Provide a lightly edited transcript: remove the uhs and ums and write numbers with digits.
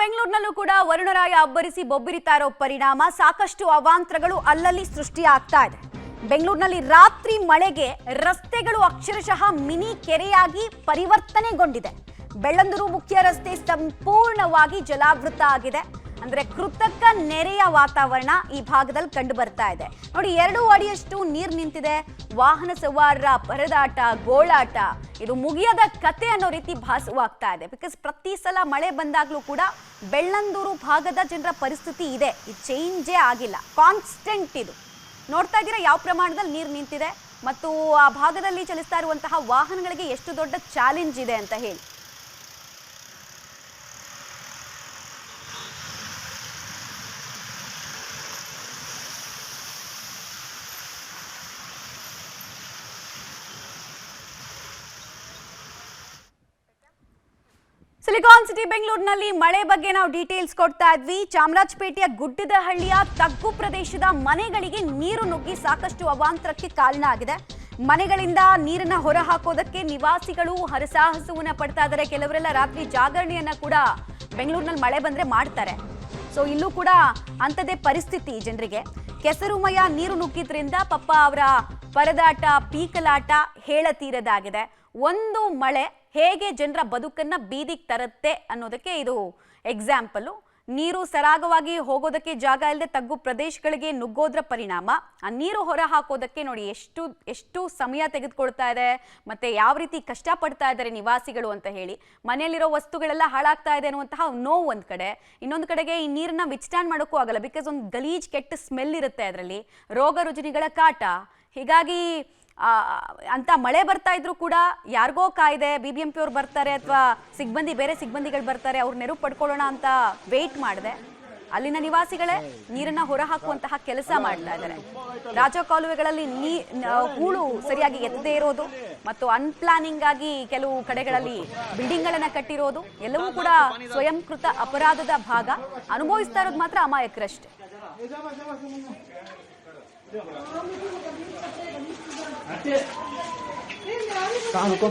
ಬೆಂಗಳೂರಿನಲ್ಲೂ ಕೂಡ ವರುಣರಾಯ ಅಬ್ಬರಿಸಿ ಬೊಬ್ಬಿರಿತಾ ಇರೋ ಪರಿಣಾಮ ಸಾಕಷ್ಟು ಅವಾಂತರಗಳು ಅಲ್ಲಲ್ಲಿ ಸೃಷ್ಟಿಯಾಗ್ತಾ ಇದೆ. ಬೆಂಗಳೂರಿನಲ್ಲಿ ರಾತ್ರಿ ಮಳೆಗೆ ರಸ್ತೆಗಳು ಅಕ್ಷರಶಃ ಮಿನಿ ಕೆರೆಯಾಗಿ ಪರಿವರ್ತನೆಗೊಂಡಿದೆ. ಬೆಳ್ಳಂದೂರು ಮುಖ್ಯ ರಸ್ತೆ ಸಂಪೂರ್ಣವಾಗಿ ಜಲಾವೃತ ಆಗಿದೆ. ಅಂದ್ರೆ ಕೃತಕ ನೆರೆಯ ವಾತಾವರಣ ಈ ಭಾಗದಲ್ಲಿ ಕಂಡು ಬರ್ತಾ ಇದೆ. ನೋಡಿ, 2 ಅಡಿಯಷ್ಟು ನೀರು ನಿಂತಿದೆ. ವಾಹನ ಸವಾರರ ಪರದಾಟ, ಗೋಳಾಟ ಇದು ಮುಗಿಯದ ಕತೆ ಅನ್ನೋ ರೀತಿ ಭಾಸವಾಗ್ತಾ ಇದೆ. ಬಿಕಾಸ್ ಪ್ರತಿ ಸಲ ಮಳೆ ಬಂದಾಗ್ಲೂ ಕೂಡ ಬೆಳ್ಳಂದೂರು ಭಾಗದ ಜನರ ಪರಿಸ್ಥಿತಿ ಇದೆ. ಇದು ಚೇಂಜೇ ಆಗಿಲ್ಲ, ಕಾನ್ಸ್ಟೆಂಟ್ ಇದು. ನೋಡ್ತಾ ಇದ್ದೀರಾ ಯಾವ ಪ್ರಮಾಣದಲ್ಲಿ ನೀರು ನಿಂತಿದೆ ಮತ್ತು ಆ ಭಾಗದಲ್ಲಿ ಚಲಿಸ್ತಾ ಇರುವಂತಹ ವಾಹನಗಳಿಗೆ ಎಷ್ಟು ದೊಡ್ಡ ಚಾಲೆಂಜ್ ಇದೆ ಅಂತ ಹೇಳಿ. ಸಿಲಿಕಾನ್ ಸಿಟಿ ಬೆಂಗಳೂರಿನಲ್ಲಿ ಮಳೆ ಬಗ್ಗೆ ನಾವು ಡೀಟೇಲ್ಸ್ ಕೊಡ್ತಾ ಇದ್ವಿ. ಚಾಮರಾಜಪೇಟೆಯ ಗುಡ್ಡದಹಳ್ಳಿಯ ತಗ್ಗು ಪ್ರದೇಶದ ಮನೆಗಳಿಗೆ ನೀರು ನುಗ್ಗಿ ಸಾಕಷ್ಟು ಅವಾಂತರಕ್ಕೆ ಕಾರಣ ಆಗಿದೆ. ಮನೆಗಳಿಂದ ನೀರನ್ನ ಹೊರ ಹಾಕೋದಕ್ಕೆ ನಿವಾಸಿಗಳು ಹರಸಾಹಸವನ್ನ ಪಡ್ತಾ ಇದ್ದಾರೆ. ಕೆಲವರೆಲ್ಲ ರಾತ್ರಿ ಜಾಗರಣೆಯನ್ನ ಕೂಡ ಬೆಂಗಳೂರಿನಲ್ಲಿ ಮಳೆ ಬಂದ್ರೆ ಮಾಡ್ತಾರೆ. ಸೊ ಇಲ್ಲೂ ಕೂಡ ಅಂಥದ್ದೇ ಪರಿಸ್ಥಿತಿ ಜನರಿಗೆ. ಕೆಸರುಮಯ ನೀರು ನುಗ್ಗಿದ್ರಿಂದ ಪಾಪ ಅವರ ಪರದಾಟ, ಪೀಕಲಾಟ ಹೇಳತೀರದಾಗಿದೆ. ಒಂದು ಮಳೆ ಹೇಗೆ ಜನರ ಬದುಕನ್ನ ಬೀದಿಗೆ ತರುತ್ತೆ ಅನ್ನೋದಕ್ಕೆ ಇದು ಎಕ್ಸಾಂಪಲು. ನೀರು ಸರಾಗವಾಗಿ ಹೋಗೋದಕ್ಕೆ ಜಾಗ ಇಲ್ಲದೆ ತಗ್ಗು ಪ್ರದೇಶಗಳಿಗೆ ನುಗ್ಗೋದ್ರ ಪರಿಣಾಮ ಆ ನೀರು ಹೊರ ಹಾಕೋದಕ್ಕೆ ನೋಡಿ ಎಷ್ಟು ಸಮಯ ತೆಗೆದುಕೊಳ್ತಾ ಇದೆ, ಮತ್ತೆ ಯಾವ ರೀತಿ ಕಷ್ಟಪಡ್ತಾ ಇದ್ದಾರೆ ನಿವಾಸಿಗಳು ಅಂತ ಹೇಳಿ. ಮನೆಯಲ್ಲಿರೋ ವಸ್ತುಗಳೆಲ್ಲ ಹಾಳಾಗ್ತಾ ಇದೆ ಅನ್ನುವಂತಹ ನೋವು ಒಂದು ಕಡೆ. ಇನ್ನೊಂದು ಕಡೆಗೆ ಈ ನೀರನ್ನ ವಿಚ್ಸ್ಟ್ಯಾಂಡ್ ಮಾಡೋಕ್ಕೂ ಆಗಲ್ಲ. ಬಿಕಾಸ್ ಒಂದು ಗಲೀಜ್ ಕೆಟ್ಟ ಸ್ಮೆಲ್ ಇರುತ್ತೆ ಅದರಲ್ಲಿ, ರೋಗ ರುಜಿನಿಗಳ ಕಾಟ. ಹೀಗಾಗಿ ಅಂತ ಮಳೆ ಬರ್ತಾ ಇದ್ರು ಕೂಡ ಯಾರಿಗೋ ಕಾಯ್ದೆ BBMP ಅವ್ರು ಬರ್ತಾರೆ ಅಥವಾ ಬೇರೆ ಸಿಬ್ಬಂದಿಗಳು ಬರ್ತಾರೆ, ಅವ್ರ ನೆರವು ಪಡ್ಕೊಳ್ಳೋಣ ಅಂತ ವೇಟ್ ಮಾಡಿದೆ. ಅಲ್ಲಿನ ನಿವಾಸಿಗಳೇ ನೀರನ್ನ ಹೊರ ಹಾಕುವಂತಹ ಕೆಲಸ ಮಾಡ್ತಾ ಇದ್ದಾರೆ. ರಾಜ ಕಾಲುವೆಗಳಲ್ಲಿ ಹೂಳು ಸರಿಯಾಗಿ ಎತ್ತದೇ ಇರೋದು ಮತ್ತು ಅನ್ಪ್ಲಾನಿಂಗ್ ಆಗಿ ಕೆಲವು ಕಡೆಗಳಲ್ಲಿ ಬಿಲ್ಡಿಂಗ್ ಗಳನ್ನ ಕಟ್ಟಿರೋದು ಎಲ್ಲವೂ ಕೂಡ ಸ್ವಯಂಕೃತ ಅಪರಾಧದ ಭಾಗ. ಅನುಭವಿಸ್ತಾ ಇರೋದು ಮಾತ್ರ ಅಮಾಯಕರಷ್ಟೇ. कहाँ रुको